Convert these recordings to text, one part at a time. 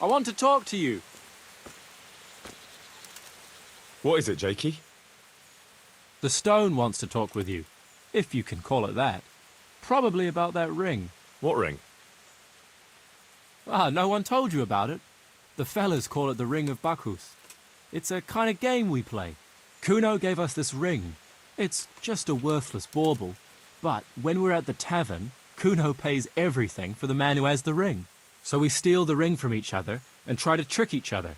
want to talk to you. What is it, Jakey? The stone wants to talk with you, if you can call it that. Probably about that ring. What ring? Ah, no one told you about it. The fellas call it the Ring of Bacchus. It's a kind of game we play. Kuno gave us this ring. It's just a worthless bauble. But when we're at the tavern, Kuno pays everything for the man who has the ring. So we steal the ring from each other and try to trick each other.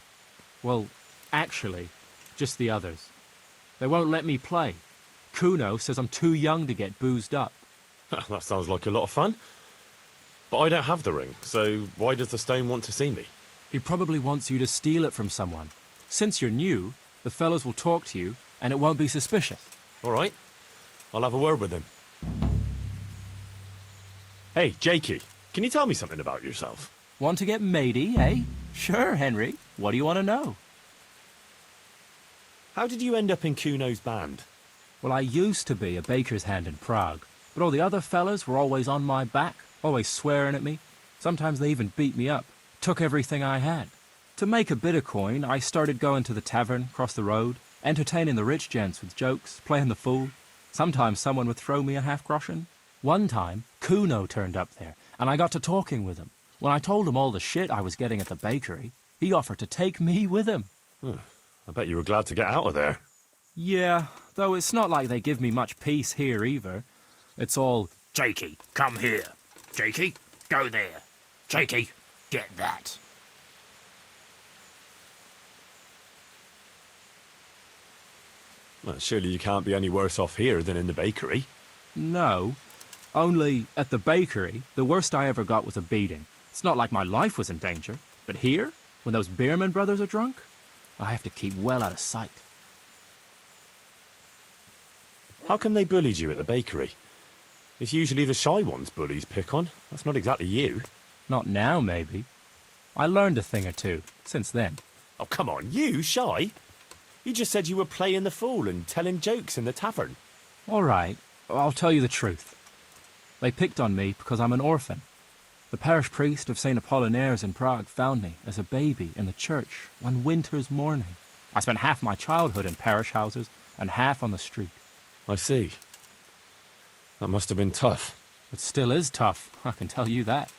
Well, actually, just the others. They won't let me play. Kuno says I'm too young to get boozed up. That sounds like a lot of fun. But I don't have the ring, so why does the stone want to see me? He probably wants you to steal it from someone. Since you're new, the fellows will talk to you, and it won't be suspicious. All right. I'll have a word with him. Hey, Jakey, can you tell me something about yourself? Want to get matey, eh? Sure, Henry. What do you want to know? How did you end up in Kuno's band? Well, I used to be a baker's hand in Prague, but all the other fellas were always on my back, always swearing at me. Sometimes they even beat me up, took everything I had. To make a bit of coin, I started going to the tavern across the road, entertaining the rich gents with jokes, playing the fool. Sometimes someone would throw me a half-groschen. One time, Kuno turned up there, and I got to talking with him. When I told him all the shit I was getting at the bakery, he offered to take me with him. I bet you were glad to get out of there. Yeah, though it's not like they give me much peace here either. It's all, Jakey, come here. Jakey, go there. Jakey, get that. Well, surely you can't be any worse off here than in the bakery. no. Only, at the bakery, the worst I ever got was a beating. It's not like my life was in danger. But here, when those Beerman brothers are drunk, I have to keep well out of sight. How come they bullied you at the bakery? It's usually the shy ones bullies pick on. That's not exactly you. Not now, maybe. I learned a thing or two since then. Oh, come on, you shy? You just said you were playing the fool and telling jokes in the tavern. All right, I'll tell you the truth. They picked on me because I'm an orphan. The parish priest of St. Apollinaire's in Prague found me as a baby in the church one winter's morning. I spent half my childhood in parish houses and half on the street. I see. That must have been tough. It still is tough, I can tell you that.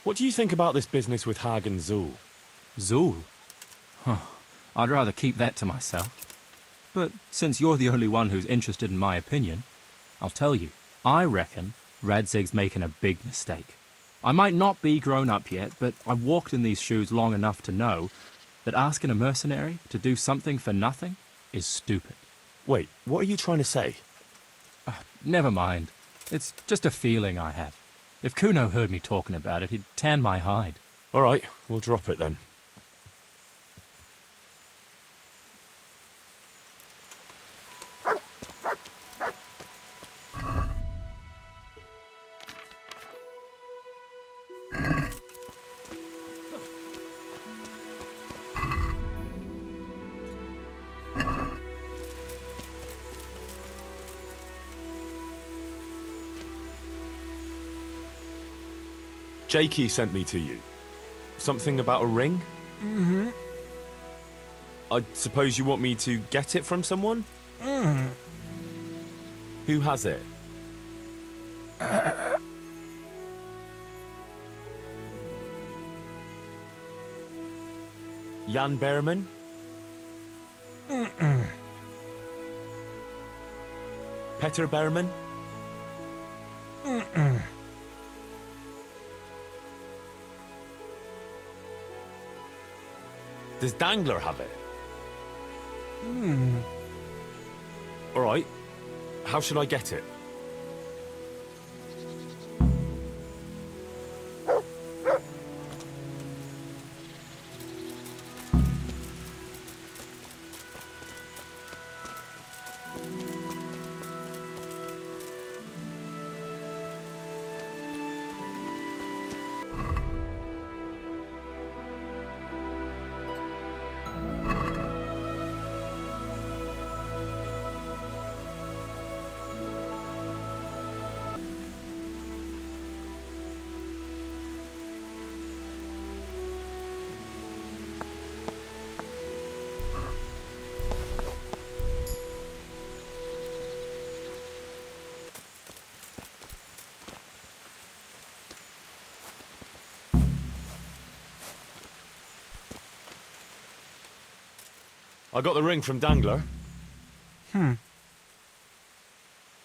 What do you think about this business with Hag and Zool? Zool? Huh. I'd rather keep that to myself. But since you're the only one who's interested in my opinion, I'll tell you, I reckon Radzig's making a big mistake. I might not be grown up yet, but I've walked in these shoes long enough to know that asking a mercenary to do something for nothing is stupid. Wait, what are you trying to say? Never mind. It's just a feeling I have. If Kuno heard me talking about it, he'd tan my hide. All right, we'll drop it then. Jakey sent me to you. Something about a ring? Mm-hmm. I suppose you want me to get it from someone? Mm-hmm. Who has it? Jan Behrman? Mm-mm. Peter Behrman? Mm-mm. Does Dangler have it? Mm. All right. How should I get it? I got the ring from Dangler.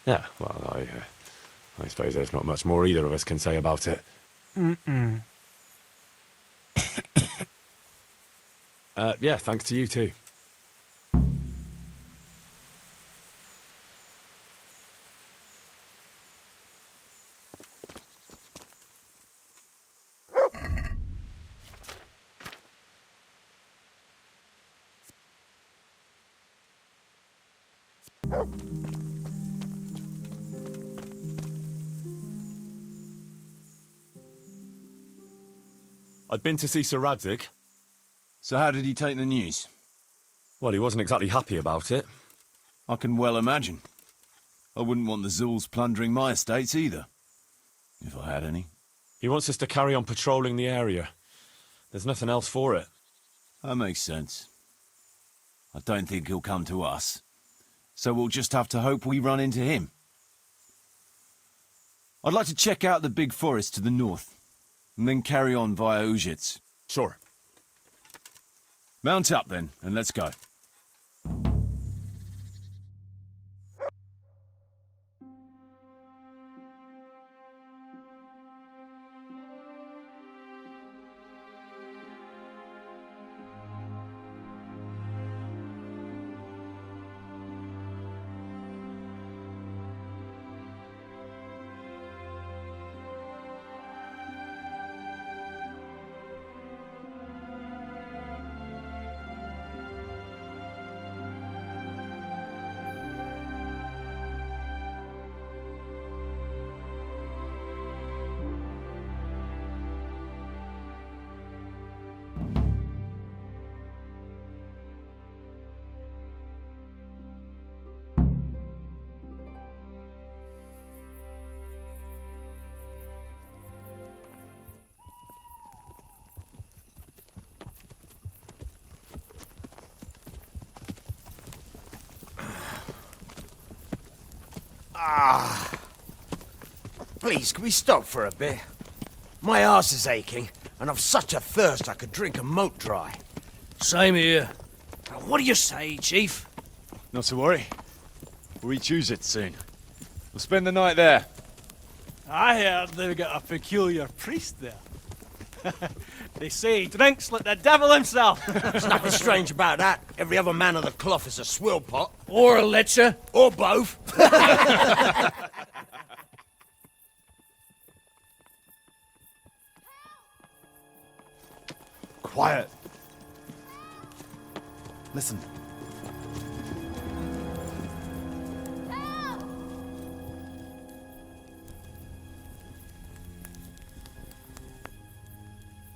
Yeah, well, I suppose there's not much more either of us can say about it. Yeah, thanks to you too. I'd been to see Sir Radzig. So how did he take the news? Well, he wasn't exactly happy about it. I can well imagine. I wouldn't want the Zulls plundering my estates either. If I had any. He wants us to carry on patrolling the area. There's nothing else for it. That makes sense. I don't think he'll come to us. So we'll just have to hope we run into him. I'd like to check out the big forest to the north, and then carry on via Ujits. Sure. Mount up then, and let's go. Please, can we stop for a bit? My arse is aching, and I've such a thirst I could drink a moat dry. Same here. What do you say, Chief? Not to worry. We'll reach Ujits soon. We'll spend the night there. I heard they've got a peculiar priest there. They say he drinks like the devil himself. There's nothing strange about that. Every other man of the cloth is a swill pot. Or a lecher. Or both. Quiet. Listen.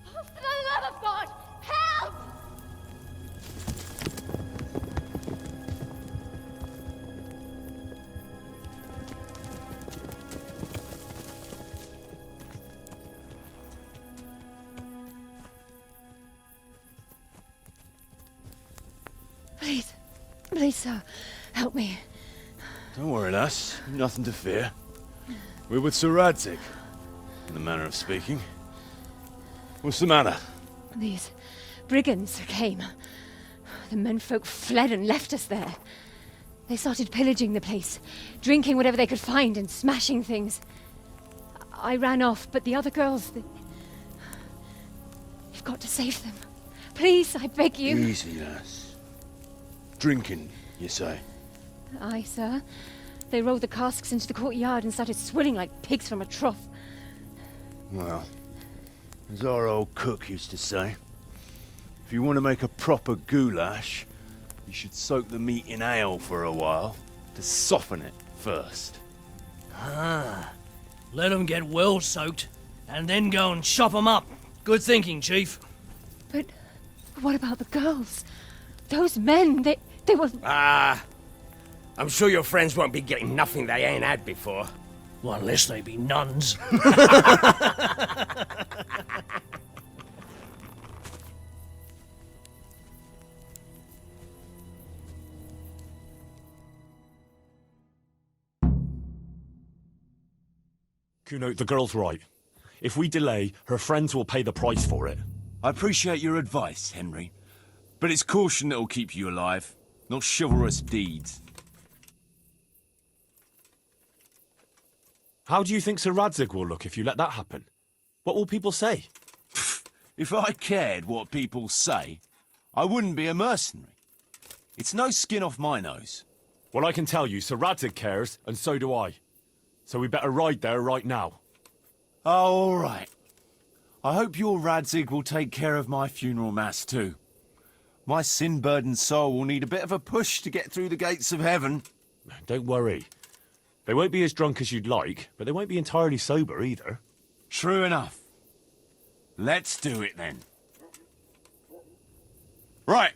For the love of God, help! Please, sir, help me. Don't worry, lass. Nothing to fear. We're with Sir Radzig, in the manner of speaking. What's the matter? These brigands came. The menfolk fled and left us there. They started pillaging the place, drinking whatever they could find and smashing things. I ran off, but the other girls... You've got to save them. Please, I beg you. Easy, lass. Drinking, you say? Aye, sir. They rolled the casks into the courtyard and started swilling like pigs from a trough. Well, as our old cook used to say, if you want to make a proper goulash, you should soak the meat in ale for a while to soften it first. Let them get well soaked, and then go and chop them up. Good thinking, Chief. But what about the girls? Those men, they were... I'm sure your friends won't be getting nothing they ain't had before. Well, unless they be nuns. Kuno, the girl's right. If we delay, her friends will pay the price for it. I appreciate your advice, Henry. But it's caution that'll keep you alive, not chivalrous deeds. How do you think Sir Radzig will look if you let that happen? What will people say? If I cared what people say, I wouldn't be a mercenary. It's no skin off my nose. Well, I can tell you, Sir Radzig cares, and so do I. So we better ride there right now. Oh, all right. I hope your Radzig will take care of my funeral mass too. My sin-burdened soul will need a bit of a push to get through the gates of heaven. Don't worry. They won't be as drunk as you'd like, but they won't be entirely sober either. True enough. Let's do it then. Right.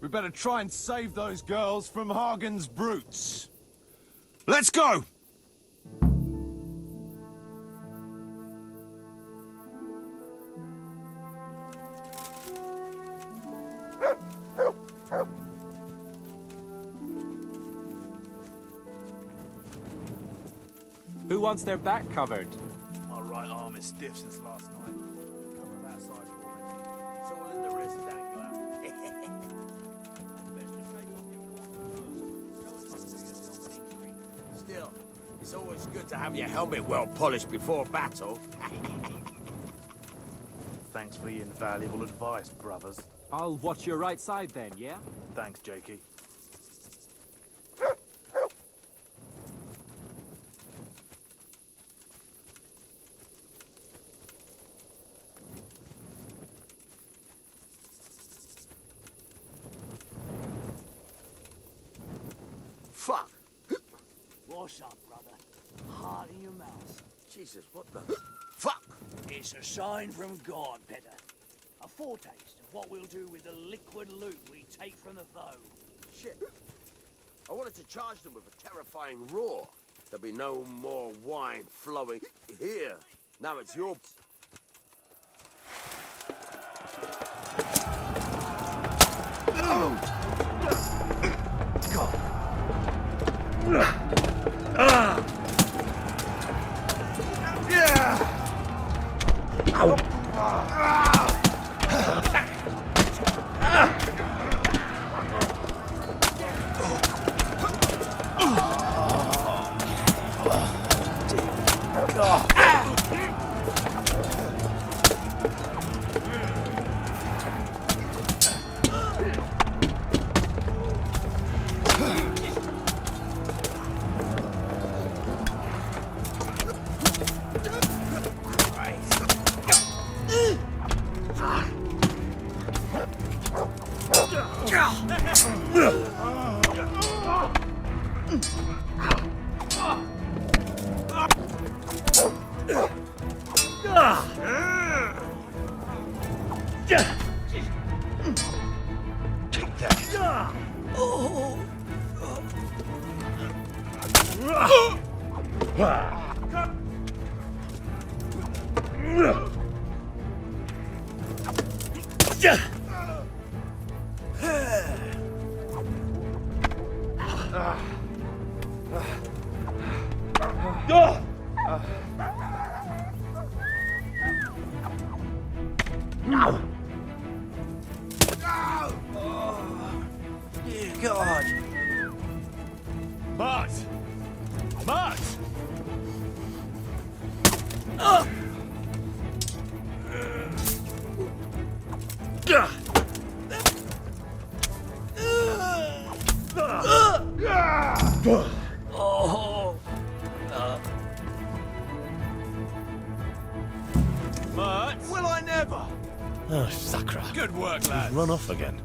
We better try and save those girls from Hagen's brutes. Let's go! Who wants their back covered? My right arm is stiff since last night. Cover that side for me. It's all in the wrist dangler. Still, it's always good to have your helmet well polished before battle. Thanks for your invaluable advice, brothers. I'll watch your right side then, yeah? Thanks, Jakey. Fuck! Wash up, brother. Hard in your mouth. Jesus, what the... Fuck! It's a sign from God, Petter. A foretaste of what we'll do with the liquid loot we take from the foe. Shit. I wanted to charge them with a terrifying roar. There'll be no more wine flowing here. Now it's your... Dear God! But! Will I never? Oh, Sacra. Good work, lad. Run off again.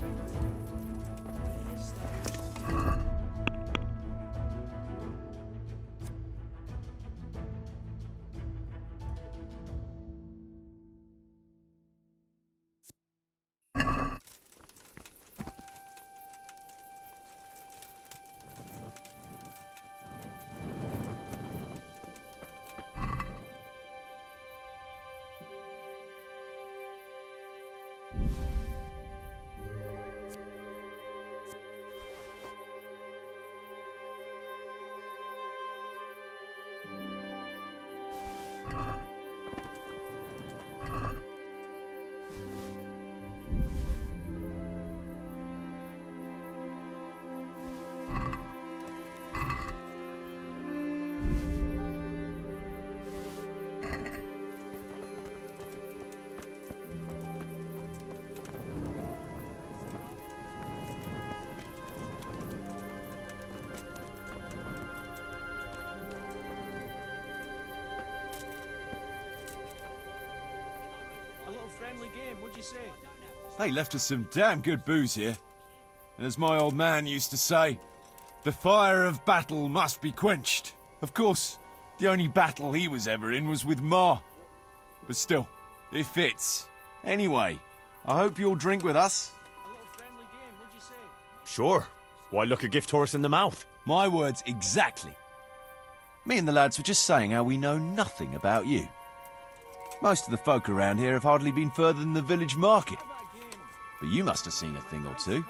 game, would you say? They left us some damn good booze here. And as my old man used to say, the fire of battle must be quenched. Of course, the only battle he was ever in was with Ma. But still, it fits. Anyway, I hope you'll drink with us. A little friendly game, would you say? Sure. Why look a gift horse in the mouth? My words exactly. Me and the lads were just saying how we know nothing about you. Most of the folk around here have hardly been further than the village market. But you must have seen a thing or two.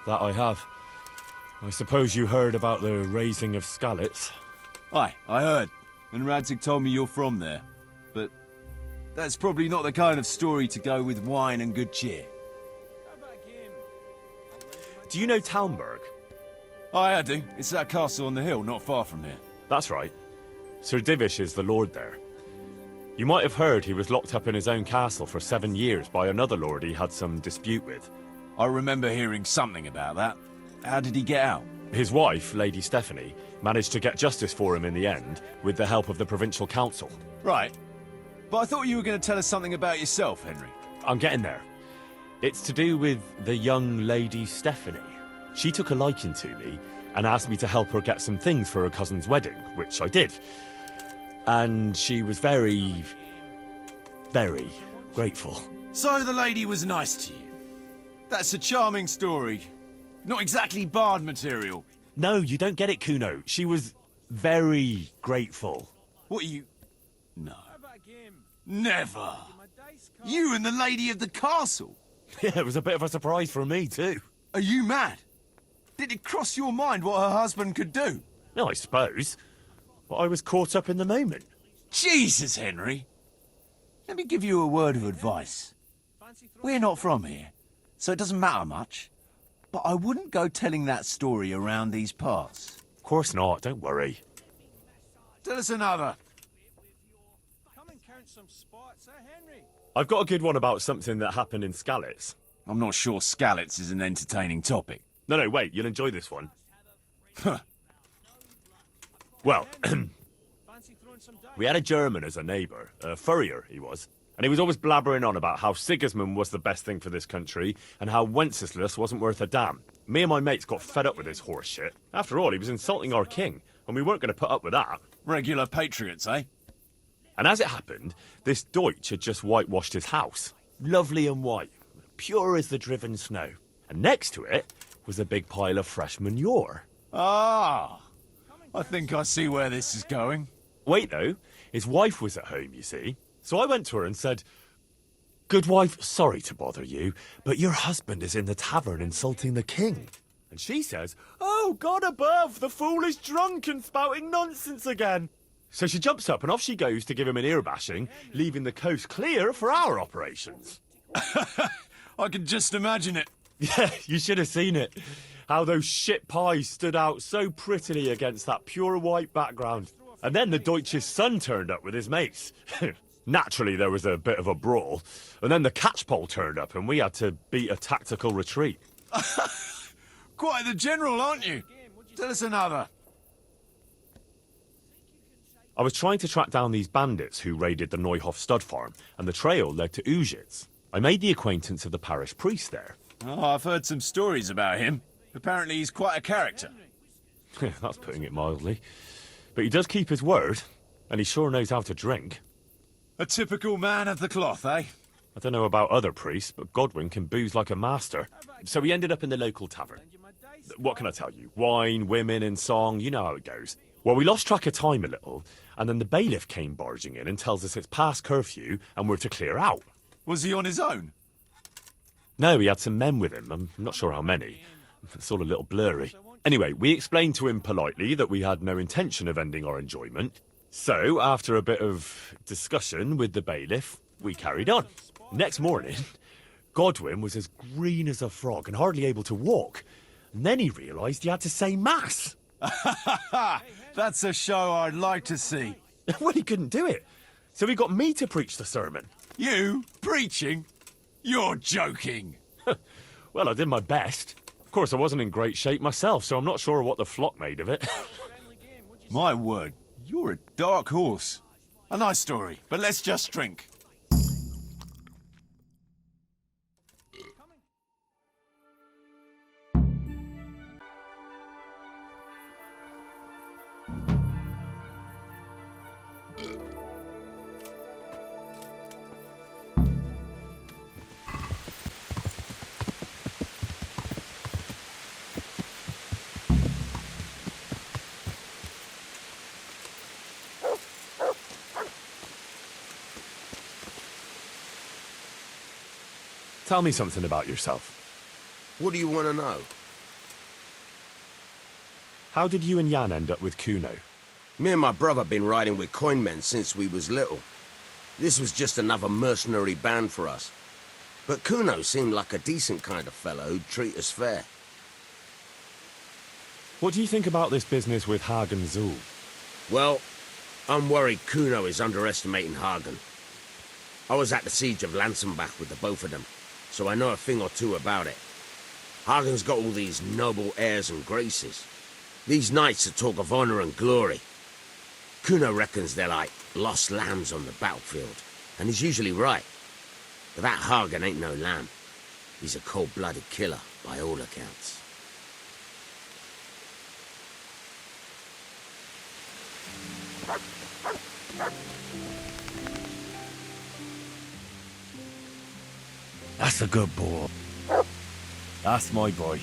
That I have. I suppose you heard about the raising of Skalitz. Aye, I heard. And Radzig told me you're from there. But that's probably not the kind of story to go with wine and good cheer. Do you know Talmberg? Aye, I do. It's that castle on the hill, not far from here. That's right. Sir Divish is the lord there. You might have heard he was locked up in his own castle for 7 years by another lord he had some dispute with. I remember hearing something about that. How did he get out? His wife, Lady Stephanie, managed to get justice for him in the end, with the help of the provincial council. Right. But I thought you were going to tell us something about yourself, Henry. I'm getting there. It's to do with the young Lady Stephanie. She took a liking to me and asked me to help her get some things for her cousin's wedding, which I did. And she was very, very grateful. So the lady was nice to you. That's a charming story. Not exactly bard material. No, you don't get it, Kuno. She was very grateful. What are you... No. Never. You and the lady of the castle. Yeah, it was a bit of a surprise for me, too. Are you mad? Did it cross your mind what her husband could do? No, I suppose. But I was caught up in the moment. Jesus, Henry. Let me give you a word of advice. We're not from here, so it doesn't matter much. But I wouldn't go telling that story around these parts. Of course not, don't worry. Tell us another. Come and count some spots, Henry? I've got a good one about something that happened in Skalitz. I'm not sure Skalitz is an entertaining topic. No, wait, you'll enjoy this one. Huh. Well, we had a German as a neighbour, a furrier he was. And he was always blabbering on about how Sigismund was the best thing for this country, and how Wenceslas wasn't worth a damn. Me and my mates got fed up with his horse shit. After all, he was insulting our king, and we weren't going to put up with that. Regular patriots, eh? And as it happened, this Deutsch had just whitewashed his house. Lovely and white, pure as the driven snow. And next to it was a big pile of fresh manure. Ah, I think I see where this is going. Wait, though, his wife was at home, you see. So I went to her and said, "Good wife, sorry to bother you, but your husband is in the tavern insulting the king." And she says, "Oh, God above, the fool is drunk and spouting nonsense again." So she jumps up and off she goes to give him an ear bashing, leaving the coast clear for our operations. I can just imagine it. Yeah, you should have seen it. How those shit pies stood out so prettily against that pure white background. And then the Deutsch's son turned up with his mates. Naturally, there was a bit of a brawl. And then the catchpole turned up and we had to beat a tactical retreat. Quite the general, aren't you? Tell us another. I was trying to track down these bandits who raided the Neuhof stud farm, and the trail led to Ujitz. I made the acquaintance of the parish priest there. Oh, I've heard some stories about him. Apparently he's quite a character. That's putting it mildly. But he does keep his word, and he sure knows how to drink. A typical man of the cloth, eh? I don't know about other priests, but Godwin can booze like a master. So we ended up in the local tavern. What can I tell you? Wine, women, and song, you know how it goes. Well, we lost track of time a little, and then the bailiff came barging in and tells us it's past curfew and we're to clear out. Was he on his own? No, he had some men with him. I'm not sure how many. It's all a little blurry. Anyway, we explained to him politely that we had no intention of ending our enjoyment. So, after a bit of discussion with the bailiff, we carried on. Next morning, Godwin was as green as a frog and hardly able to walk. And then he realised he had to say mass. That's a show I'd like to see. Well, he couldn't do it. So he got me to preach the sermon. You? Preaching? You're joking. Well, I did my best. Of course, I wasn't in great shape myself, so I'm not sure what the flock made of it. My word, you're a dark horse. A nice story, but let's just drink. Tell me something about yourself. What do you want to know? How did you and Jan end up with Kuno? Me and my brother been riding with coinmen since we was little. This was just another mercenary band for us. But Kuno seemed like a decent kind of fellow who'd treat us fair. What do you think about this business with Hagen Zul? Well, I'm worried Kuno is underestimating Hagen. I was at the siege of Lansenbach with the both of them, so I know a thing or two about it. Hagen's got all these noble airs and graces. These knights that talk of honor and glory. Kuno reckons they're like lost lambs on the battlefield, and he's usually right. But that Hagen ain't no lamb. He's a cold-blooded killer, by all accounts. That's a good boy. That's my boy.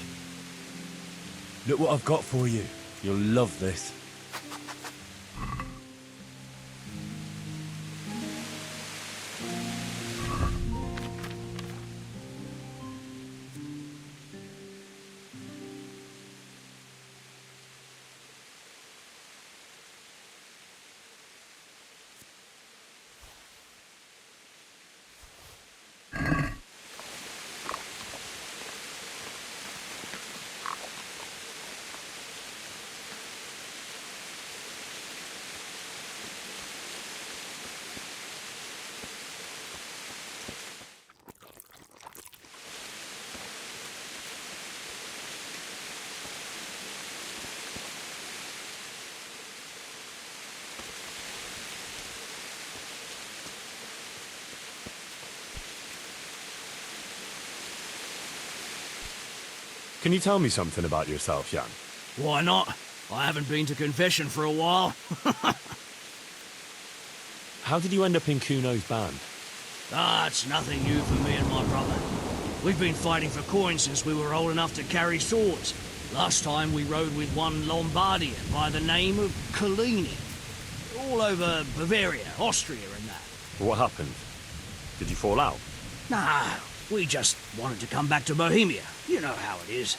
Look what I've got for you. You'll love this. Can you tell me something about yourself, Jan? Why not? I haven't been to confession for a while. How did you end up in Kuno's band? It's nothing new for me and my brother. We've been fighting for coin since we were old enough to carry swords. Last time we rode with one Lombardian by the name of Collini. All over Bavaria, Austria and that. What happened? Did you fall out? Nah, we just wanted to come back to Bohemia. You know how it is.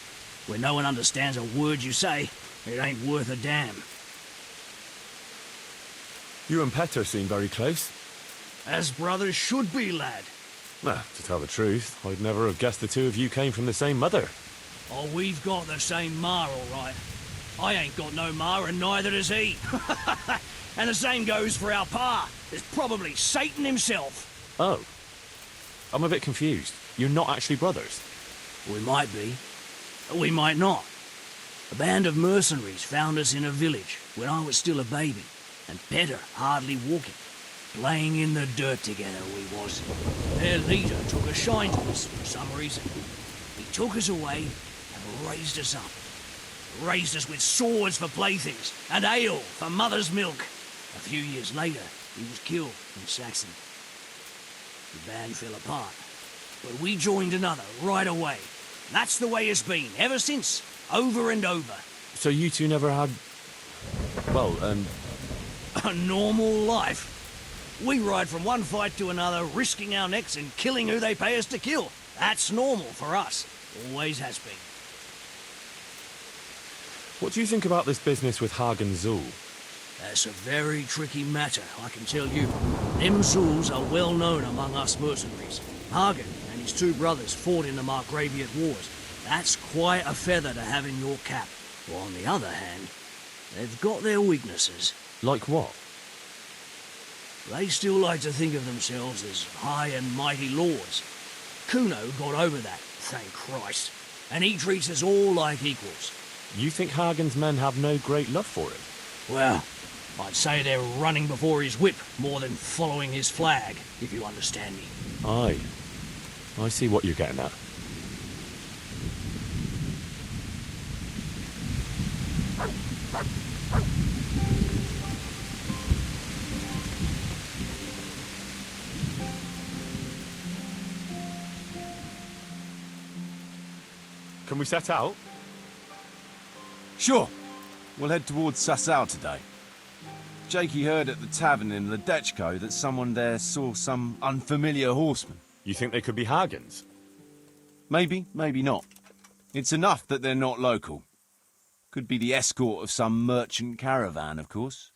When no one understands a word you say, it ain't worth a damn. You and Petter seem very close. As brothers should be, lad. Well, to tell the truth, I'd never have guessed the two of you came from the same mother. Oh, we've got the same ma, all right. I ain't got no ma, and neither does he. And the same goes for our pa. It's probably Satan himself. Oh. I'm a bit confused. You're not actually brothers? We might be. We might not. A band of mercenaries found us in a village when I was still a baby, and Petter hardly walking. Playing in the dirt together we was. Their leader took a shine to us for some reason. He took us away and raised us up. Raised us with swords for playthings and ale for mother's milk. A few years later, he was killed in Saxony. The band fell apart, but we joined another right away. That's the way it's been, ever since, over and over. So you two never had... well, A normal life. We ride from one fight to another, risking our necks and killing who they pay us to kill. That's normal for us. Always has been. what do you think about this business with Hagen Zul? That's a very tricky matter, I can tell you. Them Zuls are well known among us mercenaries. Hagen and his two brothers fought in the Margraviate Wars. That's quite a feather to have in your cap. But on the other hand, they've got their weaknesses. Like what? They still like to think of themselves as high and mighty lords. Kuno got over that, thank Christ. And he treats us all like equals. You think Hagen's men have no great love for him? Well, I'd say they're running before his whip more than following his flag, if you understand me. Aye. I see what you're getting at. Can we set out? Sure. We'll head towards Sasau today. Jakey heard at the tavern in Ledechko that someone there saw some unfamiliar horseman. You think they could be Hagens? Maybe, maybe not. It's enough that they're not local. Could be the escort of some merchant caravan, of course.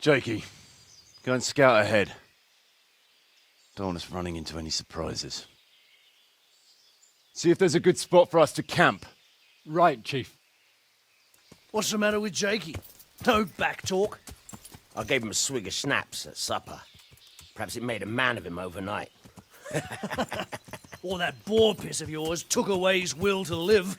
Jakey, go and scout ahead. Don't want us running into any surprises. See if there's a good spot for us to camp. Right, Chief. What's the matter with Jakey? No back talk. I gave him a swig of schnapps at supper. Perhaps it made a man of him overnight. Or that boar piss of yours took away his will to live.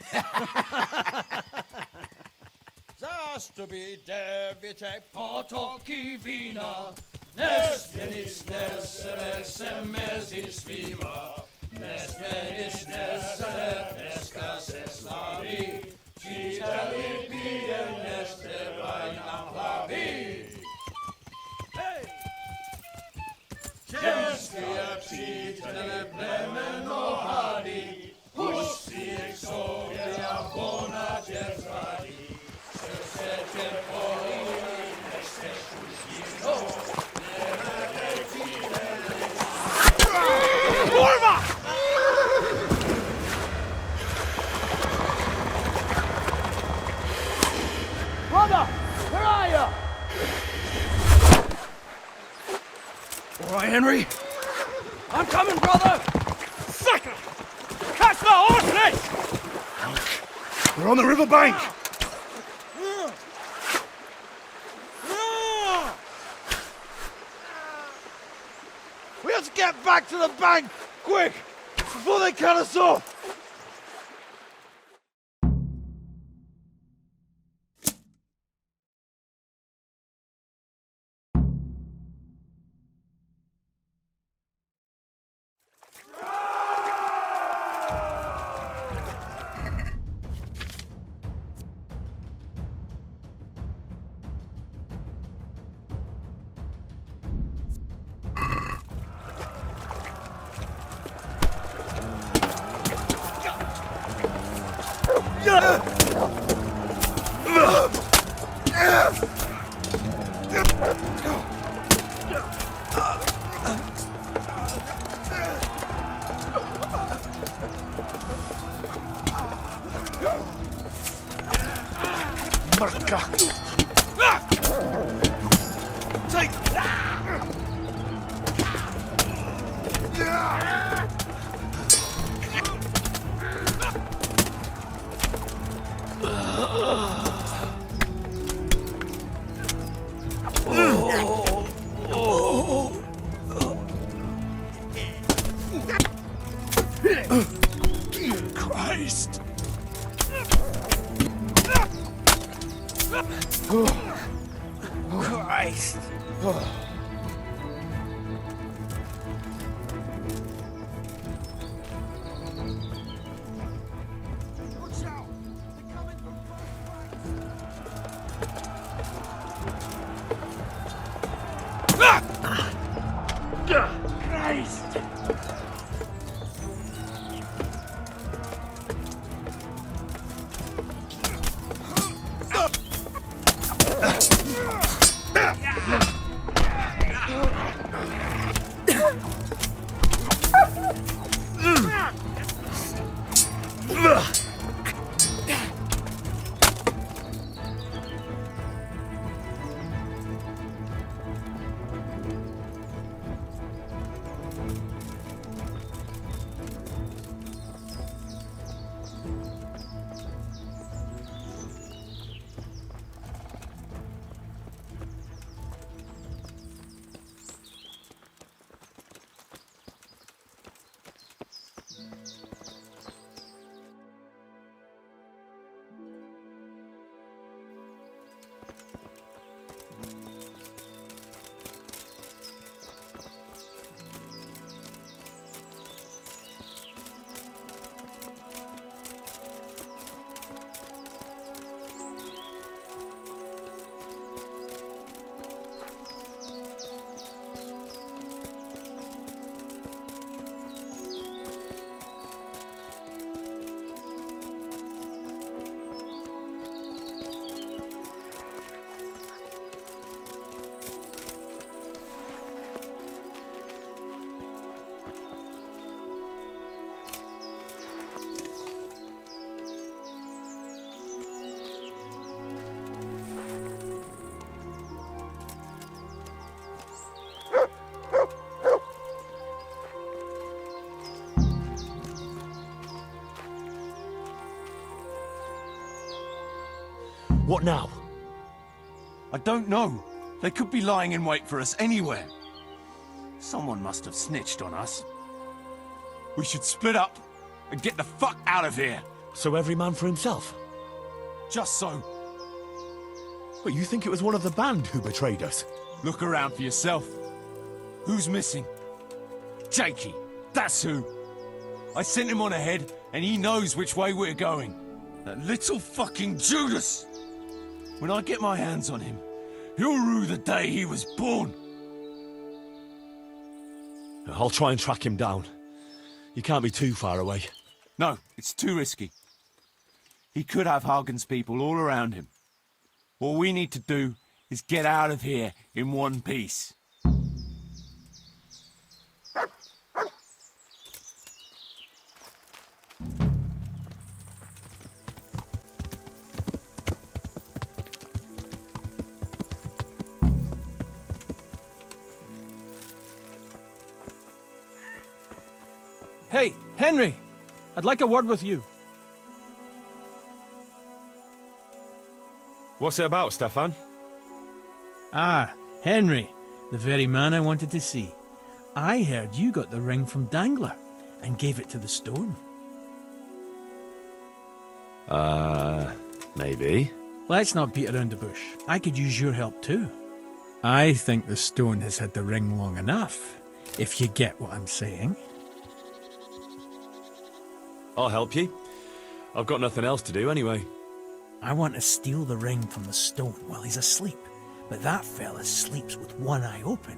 Brother, where are you? All right, Henry? I'm coming, brother! Sucker! Catch the horses! We're on the river bank! We have to get back to the bank! Quick! Before they cut us off! Christ! Christ! Christ! What now? I don't know. They could be lying in wait for us anywhere. Someone must have snitched on us. We should split up and get the fuck out of here. So every man for himself? Just so. But you think it was one of the band who betrayed us? Look around for yourself. Who's missing? Jakey, that's who. I sent him on ahead, and he knows which way we're going. That little fucking Judas! When I get my hands on him, he'll rue the day he was born. I'll try and track him down. You can't be too far away. No, it's too risky. He could have Hagen's people all around him. All we need to do is get out of here in one piece. Hey, Henry! I'd like a word with you. What's it about, Stefan? Ah, Henry, the very man I wanted to see. I heard you got the ring from Dangler and gave it to the stone. Maybe. Let's not beat around the bush. I could use your help too. I think the stone has had the ring long enough, if you get what I'm saying. I'll help you. I've got nothing else to do anyway. I want to steal the ring from the stone while he's asleep, but that fella sleeps with one eye open.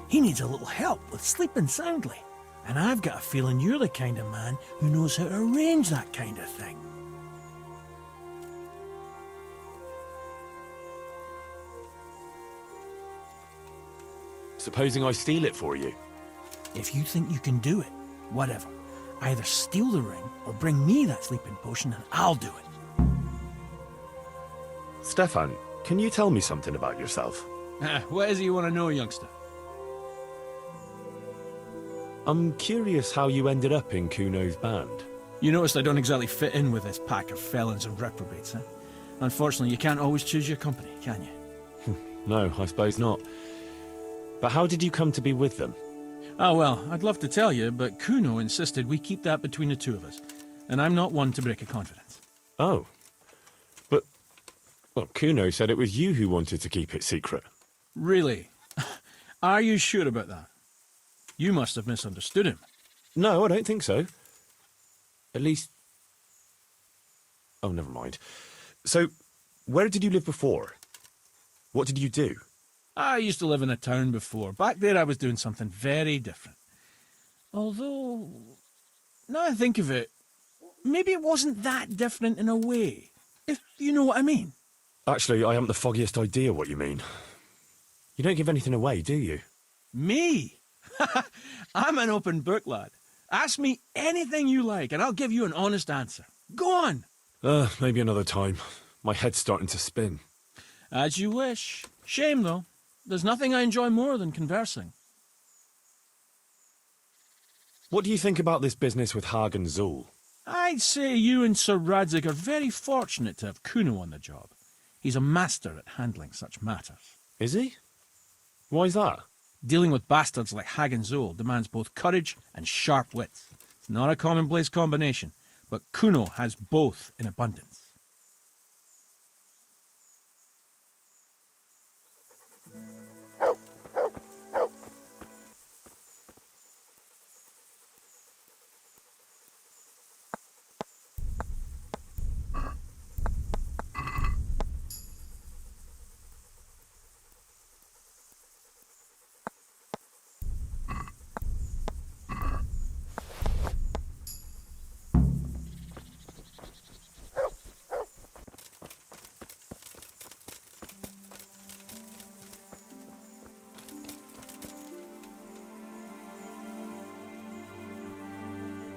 He needs a little help with sleeping soundly, and I've got a feeling you're the kind of man who knows how to arrange that kind of thing. Supposing I steal it for you? If you think you can do it, whatever. Either steal the ring or bring me that sleeping potion and I'll do it. Stefan, can you tell me something about yourself? What is it you want to know, youngster? I'm curious how you ended up in Kuno's band. You noticed I don't exactly fit in with this pack of felons and reprobates, huh? Unfortunately, you can't always choose your company, can you? No, I suppose not. But how did you come to be with them? Oh, well, I'd love to tell you, but Kuno insisted we keep that between the two of us. And I'm not one to break a confidence. Oh. But, well, Kuno said it was you who wanted to keep it secret. Really? Are you sure about that? You must have misunderstood him. No, I don't think so. At least... Oh, never mind. So, where did you live before? What did you do? I used to live in a town before. Back there I was doing something very different. Although, now I think of it, maybe it wasn't that different in a way, if you know what I mean. Actually, I haven't the foggiest idea what you mean. You don't give anything away, do you? Me? I'm an open book, lad. Ask me anything you like, and I'll give you an honest answer. Go on. Maybe another time. My head's starting to spin. As you wish. Shame, though. There's nothing I enjoy more than conversing. What do you think about this business with Hagen Zul? I'd say you and Sir Radzig are very fortunate to have Kuno on the job. He's a master at handling such matters. Is he? Why's that? Dealing with bastards like Hagen Zul demands both courage and sharp wits. It's not a commonplace combination, but Kuno has both in abundance.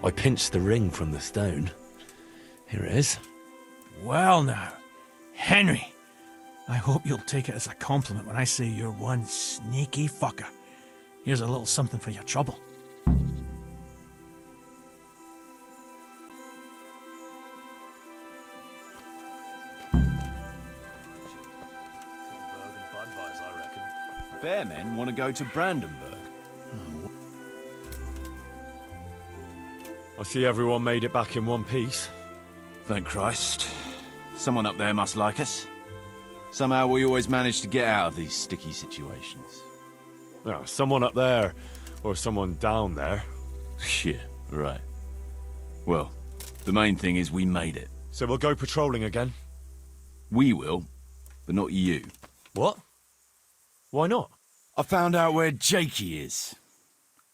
I pinched the ring from the stone. Here it is. Well now, Henry, I hope you'll take it as a compliment when I say you're one sneaky fucker. Here's a little something for your trouble. Fair men want to go to Brandenburg. I see everyone made it back in one piece. Thank Christ. Someone up there must like us. Somehow we always manage to get out of these sticky situations. Oh, someone up there, or someone down there. Yeah, right. Well, the main thing is we made it. So we'll go patrolling again? We will, but not you. What? Why not? I found out where Jakey is.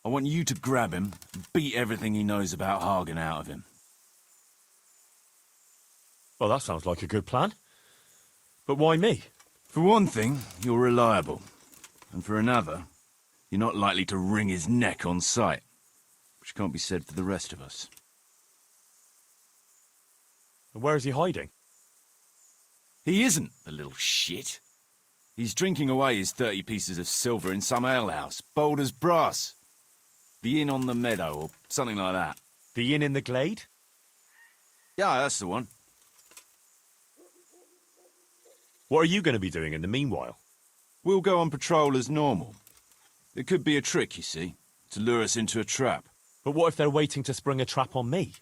I want you to grab him and beat everything he knows about Hagen out of him. Well, that sounds like a good plan. But why me? For one thing, you're reliable. And for another, you're not likely to wring his neck on sight. Which can't be said for the rest of us. And where is he hiding? He isn't, the little shit. He's drinking away his 30 pieces of silver in some alehouse, bold as brass. The inn on the meadow, or something like that. The inn in the glade? Yeah, that's the one. What are you going to be doing in the meanwhile? We'll go on patrol as normal. It could be a trick, you see, to lure us into a trap. But what if they're waiting to spring a trap on me?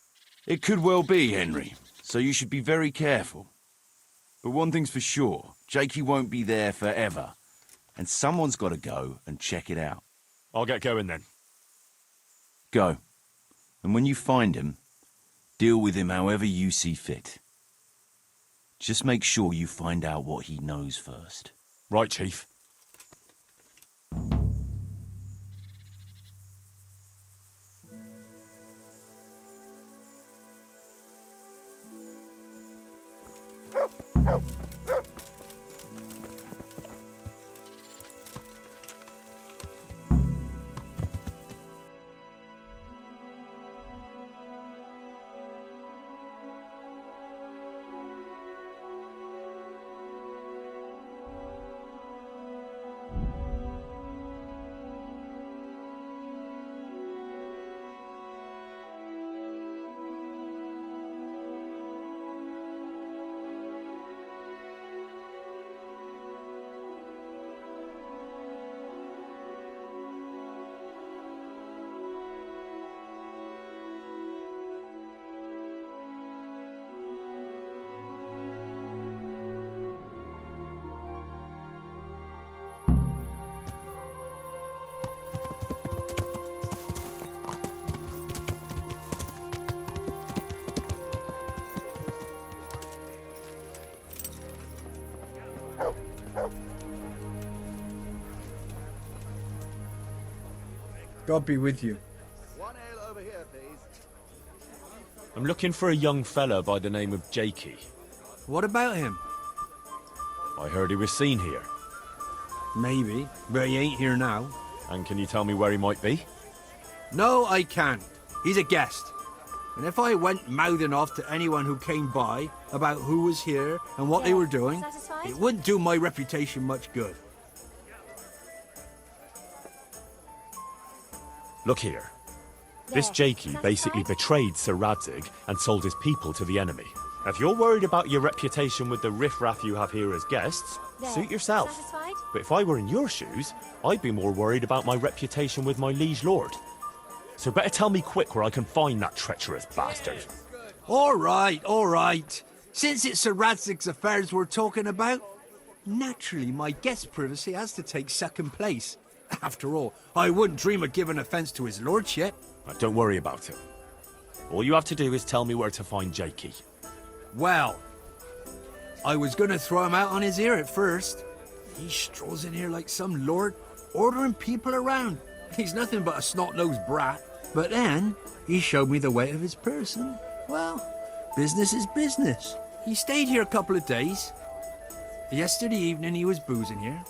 It could well be, Henry, so you should be very careful. But one thing's for sure, Jakey won't be there forever, and someone's got to go and check it out. I'll get going then. Go. And when you find him, deal with him however you see fit. Just make sure you find out what he knows first. Right, Chief. God be with you. One ale over here, please. I'm looking for a young fella by the name of Jakey. What about him? I heard he was seen here. Maybe, but he ain't here now. And can you tell me where he might be? No, I can't. He's a guest. And if I went mouthing off to anyone who came by about who was here and what they were doing, it wouldn't do my reputation much good. Look here. This Jakey basically betrayed Sir Radzig and sold his people to the enemy. If you're worried about your reputation with the riffraff you have here as guests, suit yourself. Satisfied? But if I were in your shoes, I'd be more worried about my reputation with my liege lord. So better tell me quick where I can find that treacherous bastard. All right. Since it's Sir Radzig's affairs we're talking about, naturally my guest's privacy has to take second place. After all, I wouldn't dream of giving offence to his lordship. Don't worry about it. All you have to do is tell me where to find Jakey. Well, I was gonna throw him out on his ear at first. He strolls in here like some lord, ordering people around. He's nothing but a snot-nosed brat. But then, he showed me the weight of his person. Well, business is business. He stayed here a couple of days. Yesterday evening he was boozing here,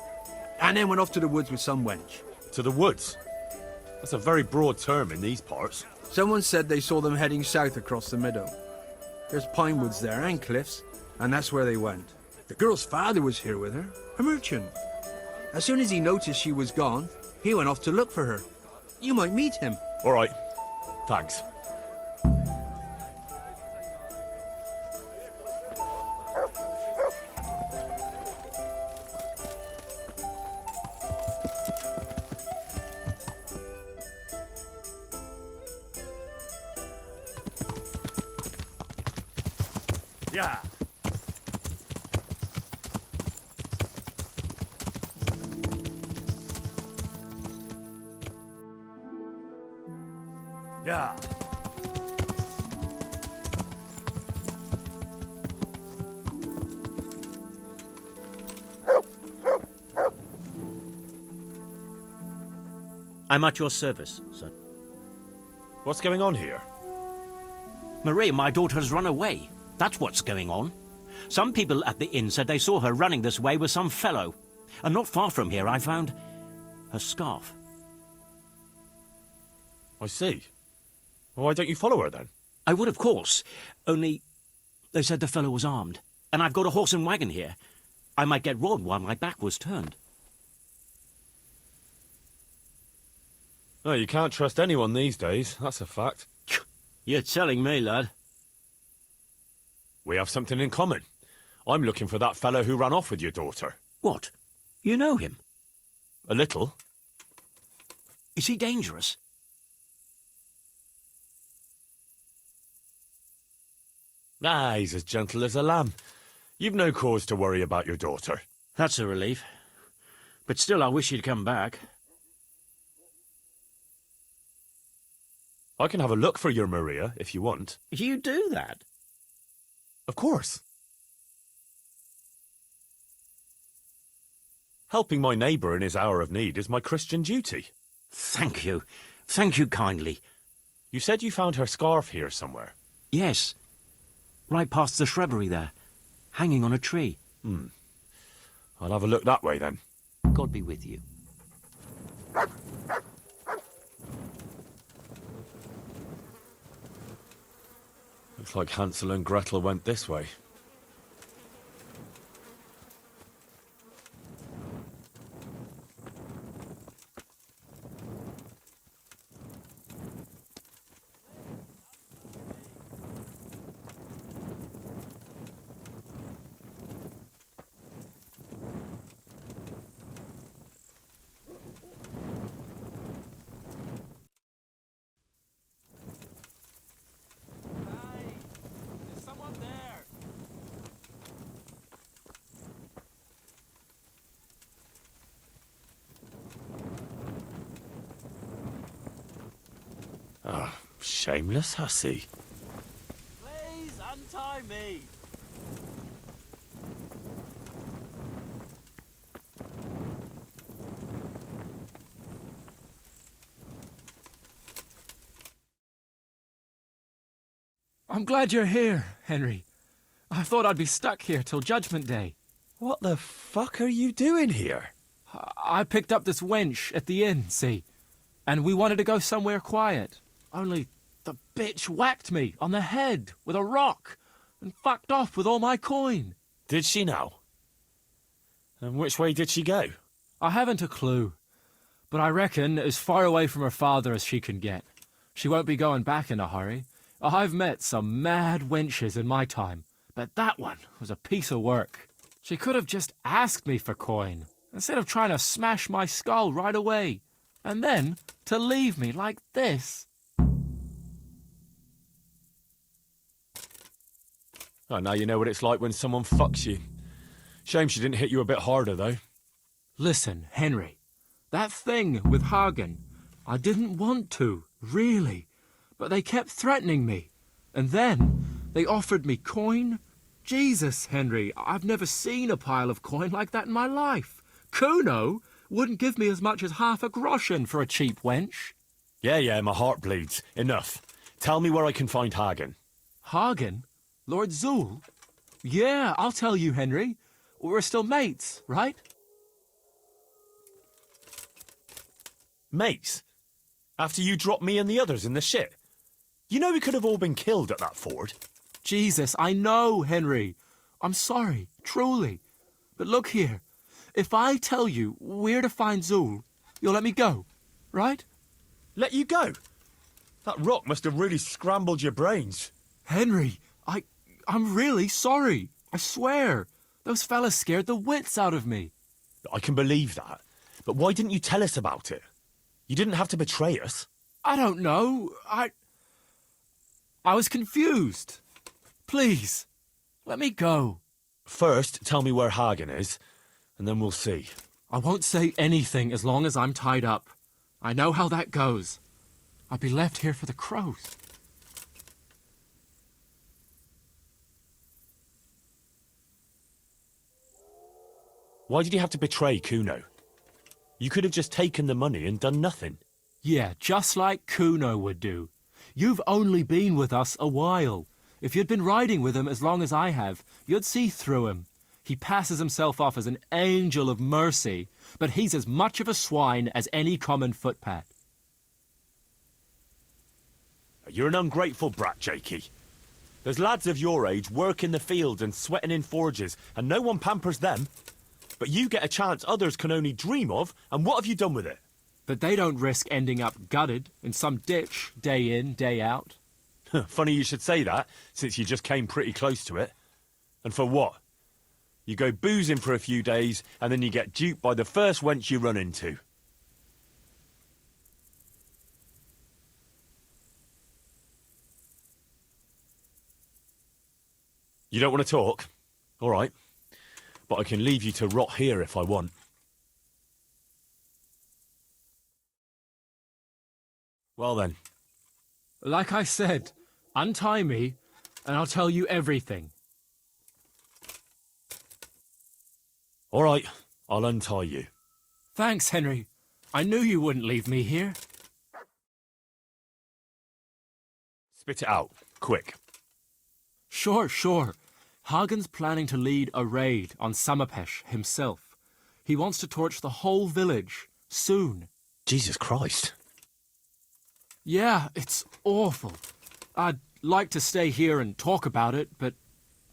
and then went off to the woods with some wench. To the woods? That's a very broad term in these parts. Someone said they saw them heading south across the meadow. There's pine woods there and cliffs, and that's where they went. The girl's father was here with her, a merchant. As soon as he noticed she was gone, he went off to look for her. You might meet him. All right. Thanks. Yeah. Yeah. I'm at your service, sir. What's going on here? Marie, my daughter has run away. That's what's going on. Some people at the inn said they saw her running this way with some fellow. And not far from here, I found her scarf. I see. Well, why don't you follow her then? I would, of course. Only they said the fellow was armed. And I've got a horse and wagon here. I might get robbed while my back was turned. No, you can't trust anyone these days. That's a fact. You're telling me, lad. We have something in common. I'm looking for that fellow who ran off with your daughter. What? You know him? A little. Is he dangerous? Ah, he's as gentle as a lamb. You've no cause to worry about your daughter. That's a relief. But still, I wish he'd come back. I can have a look for your Maria, if you want. You do that? Of course. Helping my neighbour in his hour of need is my Christian duty. Thank you. Thank you kindly. You said you found her scarf here somewhere? Yes. Right past the shrubbery there. Hanging on a tree. I'll have a look that way then. God be with you. Looks like Hansel and Gretel went this way. Shameless hussy. Please untie me. I'm glad you're here, Henry. I thought I'd be stuck here till Judgment Day. What the fuck are you doing here? I picked up this wench at the inn, see? And we wanted to go somewhere quiet. Only the bitch whacked me on the head with a rock and fucked off with all my coin. Did she now? And which way did she go? I haven't a clue, but I reckon as far away from her father as she can get. She won't be going back in a hurry. I've met some mad wenches in my time, but that one was a piece of work. She could have just asked me for coin, instead of trying to smash my skull right away, and then to leave me like this. Oh, now you know what it's like when someone fucks you. Shame she didn't hit you a bit harder, though. Listen, Henry, that thing with Hagen, I didn't want to, really, but they kept threatening me. And then they offered me coin. Jesus, Henry, I've never seen a pile of coin like that in my life. Kuno wouldn't give me as much as half a groschen for a cheap wench. Yeah, my heart bleeds. Enough. Tell me where I can find Hagen. Hagen? Lord Zool? Yeah, I'll tell you, Henry. We're still mates, right? Mates? After you dropped me and the others in the shit? You know we could have all been killed at that ford. Jesus, I know, Henry. I'm sorry, truly. But look here. If I tell you where to find Zool, you'll let me go, right? Let you go? That rock must have really scrambled your brains. Henry, I'm really sorry. I swear. Those fellas scared the wits out of me. I can believe that. But why didn't you tell us about it? You didn't have to betray us. I don't know. I was confused. Please. Let me go. First, tell me where Hagen is, and then we'll see. I won't say anything as long as I'm tied up. I know how that goes. I'll be left here for the crows. Why did you have to betray Kuno? You could have just taken the money and done nothing. Yeah, just like Kuno would do. You've only been with us a while. If you'd been riding with him as long as I have, you'd see through him. He passes himself off as an angel of mercy, but he's as much of a swine as any common footpad. You're an ungrateful brat, Jakey. There's lads of your age work in the fields and sweating in forges, and no one pampers them. But you get a chance others can only dream of, and what have you done with it? But they don't risk ending up gutted in some ditch, day in, day out. Funny you should say that, since you just came pretty close to it. And for what? You go boozing for a few days, and then you get duped by the first wench you run into. You don't want to talk? All right. But I can leave you to rot here if I want. Well then. Like I said, untie me, and I'll tell you everything. All right, I'll untie you. Thanks, Henry. I knew you wouldn't leave me here. Spit it out, quick. Sure. Hagen's planning to lead a raid on Summerpesh himself. He wants to torch the whole village, soon. Jesus Christ. Yeah, it's awful. I'd like to stay here and talk about it, but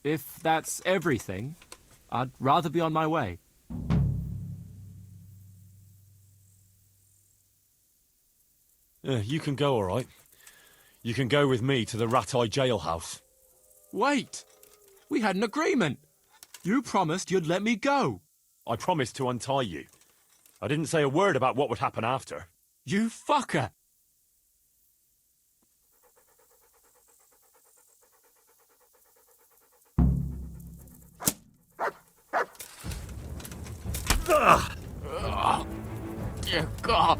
if that's everything, I'd rather be on my way. You can go, all right. You can go with me to the Rattay jailhouse. Wait! We had an agreement. You promised you'd let me go. I promised to untie you. I didn't say a word about what would happen after. You fucker! Dear God!